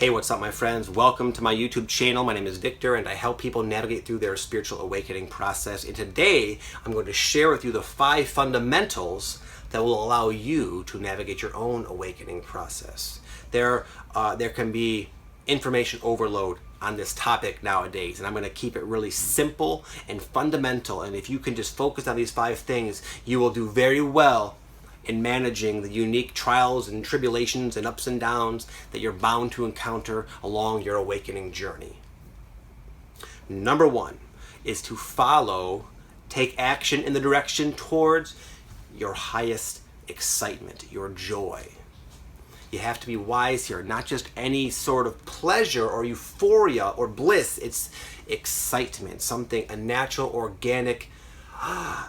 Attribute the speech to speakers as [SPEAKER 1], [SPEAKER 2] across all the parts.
[SPEAKER 1] Hey, what's up, my friends? Welcome to my YouTube channel. My name is Victor, and I help people navigate through their spiritual awakening process. And today, I'm going to share with you the 5 fundamentals that will allow you to navigate your own awakening process. There can be information overload on this topic nowadays, and I'm going to keep it really simple and fundamental. And if you can just focus on these 5 things, you will do very well in managing the unique trials and tribulations and ups and downs that you're bound to encounter along your awakening journey. Number 1 is to take action in the direction towards your highest excitement, your joy. You have to be wise here, not just any sort of pleasure or euphoria or bliss. It's excitement, something, a natural, organic,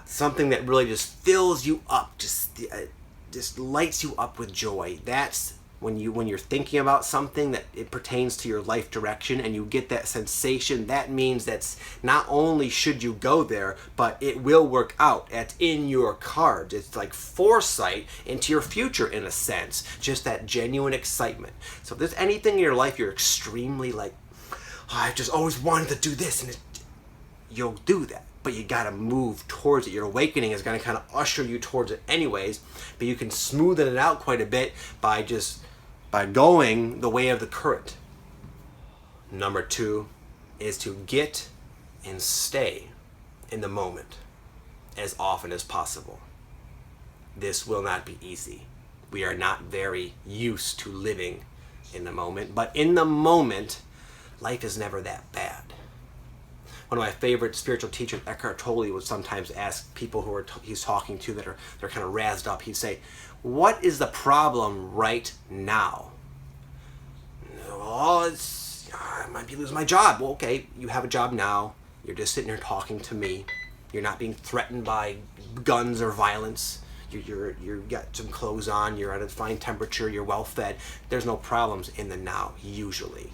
[SPEAKER 1] something that really just fills you up, just lights you up with joy. That's when you're thinking about something that it pertains to your life direction and you get that sensation. That means that's not only should you go there, but it will work out. It's in your cards. It's like foresight into your future in a sense. Just that genuine excitement. So if there's anything in your life you're extremely like, I've just always wanted to do this, and you'll do that. But you gotta move towards it. Your awakening is gonna kind of usher you towards it anyways, but you can smoothen it out quite a bit by going the way of the current. Number 2 is to get and stay in the moment as often as possible. This will not be easy. We are not very used to living in the moment, but in the moment, life is never that bad. One of my favorite spiritual teachers, Eckhart Tolle, would sometimes ask people who he's talking to that they're kind of razzed up. He'd say, "What is the problem right now?" "Oh, I might be losing my job." "Well, okay, you have a job now. You're just sitting here talking to me. You're not being threatened by guns or violence. You got some clothes on. You're at a fine temperature. You're well fed. There's no problems in the now usually."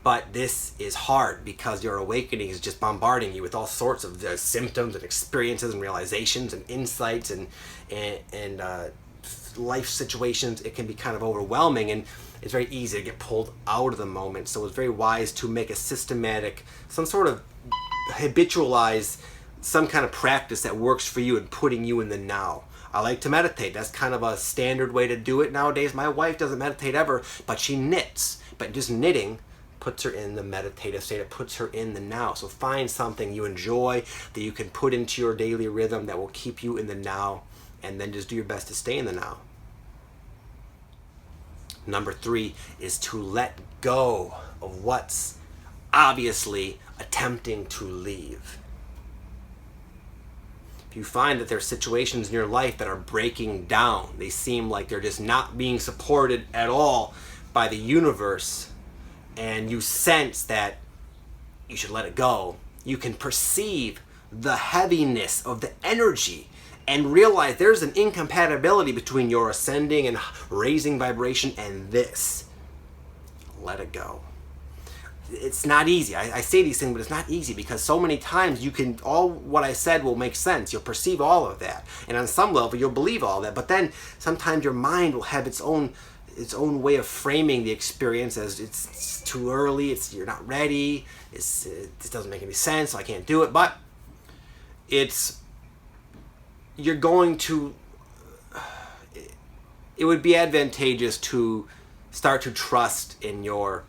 [SPEAKER 1] But this is hard because your awakening is just bombarding you with all sorts of symptoms and experiences and realizations and insights and life situations. It can be kind of overwhelming, and it's very easy to get pulled out of the moment. So it's very wise to make a systematic, some sort of habitualize some kind of practice that works for you and putting you in the now. I like to meditate. That's kind of a standard way to do it nowadays. My wife doesn't meditate ever, but she knits. But just knitting puts her in the meditative state. It puts her in the now. So find something you enjoy that you can put into your daily rhythm that will keep you in the now, and then just do your best to stay in the now. Number 3 is to let go of what's obviously attempting to leave. If you find that there are situations in your life that are breaking down, they seem like they're just not being supported at all by the universe, and you sense that you should let it go, you can perceive the heaviness of the energy and realize there's an incompatibility between your ascending and raising vibration and this. Let it go. It's not easy. I say these things, but it's not easy because so many times all what I said will make sense. You'll perceive all of that. And on some level, you'll believe all that. But then sometimes your mind will have its own way of framing the experience as it's too early, you're not ready, this doesn't make any sense, so I can't do it. But you're going to, it would be advantageous to start to trust in your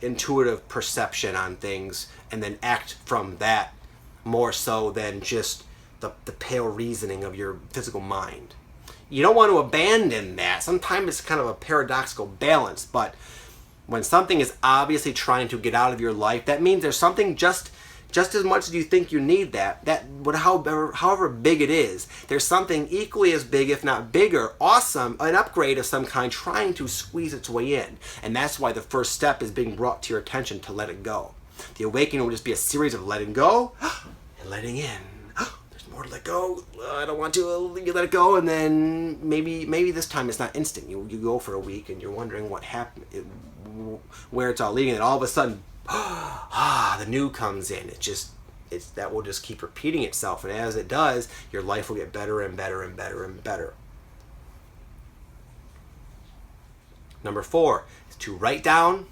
[SPEAKER 1] intuitive perception on things and then act from that more so than just the pale reasoning of your physical mind. You don't want to abandon that. Sometimes it's kind of a paradoxical balance, but when something is obviously trying to get out of your life, that means there's something just as much as you think you need that however big it is, there's something equally as big, if not bigger, awesome, an upgrade of some kind trying to squeeze its way in. And that's why the first step is being brought to your attention to let it go. The awakening will just be a series of letting go and letting in. More to let go. I don't want to. You let it go, and then maybe this time it's not instant. You go for a week, and you're wondering what happened, where it's all leading, and all of a sudden, the new comes in. That will just keep repeating itself, and as it does, your life will get better and better and better and better. Number 4 is to write down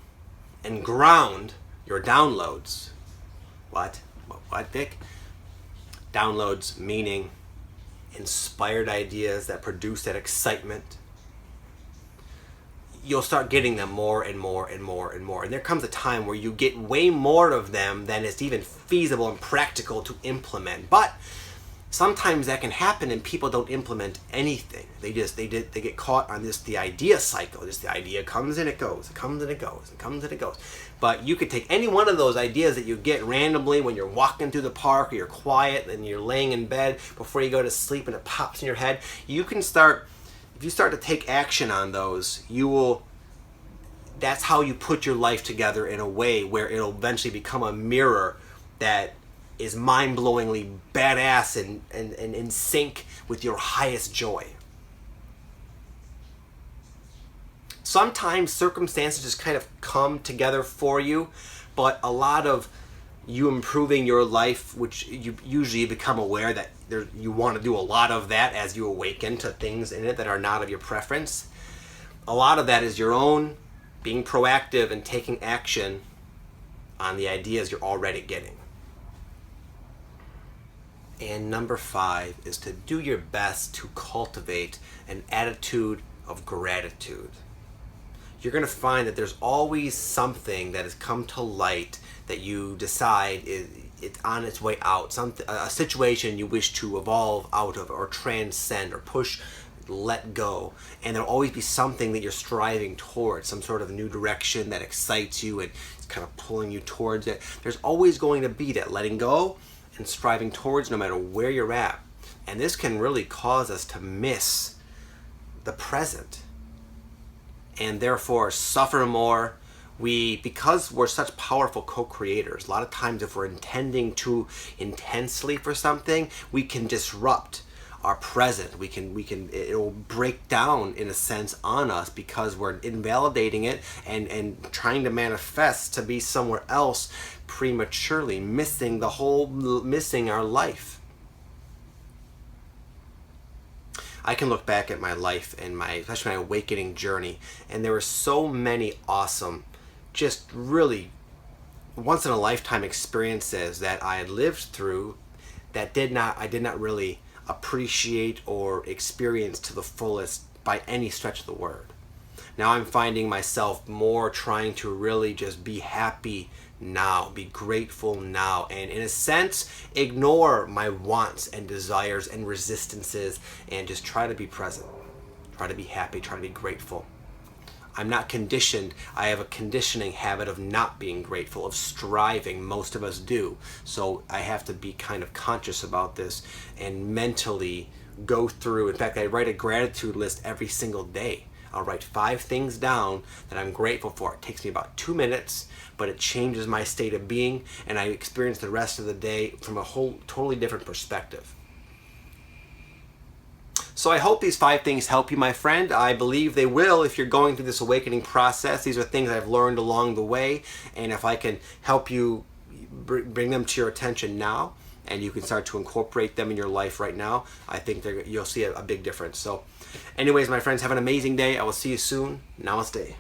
[SPEAKER 1] and ground your downloads. What, Vic? Downloads meaning inspired ideas that produce that excitement. You'll start getting them more and more and more and more. And there comes a time where you get way more of them than is even feasible and practical to implement. But sometimes that can happen and people don't implement anything. They get caught on the idea cycle. The idea comes and it goes, it comes and it goes, it comes and it goes. But you could take any one of those ideas that you get randomly when you're walking through the park or you're quiet and you're laying in bed before you go to sleep and it pops in your head. You can start, if you start to take action on those, that's how you put your life together in a way where it'll eventually become a mirror that is mind-blowingly badass and in sync with your highest joy. Sometimes circumstances just kind of come together for you, but a lot of you improving your life, which you usually become aware that you want to do a lot of that as you awaken to things in it that are not of your preference. A lot of that is your own being proactive and taking action on the ideas you're already getting. And number 5 is to do your best to cultivate an attitude of gratitude. You're going to find that there's always something that has come to light that you decide it's on its way out, a situation you wish to evolve out of or transcend or push, let go. And there'll always be something that you're striving towards, some sort of new direction that excites you and it's kind of pulling you towards it. There's always going to be that letting go and striving towards no matter where you're at. And this can really cause us to miss the present and therefore suffer more. Because we're such powerful co-creators, a lot of times if we're intending too intensely for something, we can disrupt our present. It'll break down in a sense on us because we're invalidating it and trying to manifest to be somewhere else prematurely, missing our life. I can look back at my life and especially my awakening journey, and there were so many awesome, just really once in a lifetime experiences that I had lived through that I did not really appreciate or experience to the fullest by any stretch of the word. Now I'm finding myself more trying to really just be happy now, be grateful now, and in a sense ignore my wants and desires and resistances and just try to be present, try to be happy, try to be grateful. I'm not conditioned. I have a conditioning habit of not being grateful, of striving. Most of us do. So I have to be kind of conscious about this and mentally go through. In fact, I write a gratitude list every single day. I'll write 5 things down that I'm grateful for. It takes me about 2 minutes, but it changes my state of being, and I experience the rest of the day from a whole totally different perspective. So I hope these 5 things help you, my friend. I believe they will if you're going through this awakening process. These are things I've learned along the way, and if I can help you bring them to your attention now, and you can start to incorporate them in your life right now, I think you'll see a big difference. So anyways, my friends, have an amazing day. I will see you soon. Namaste.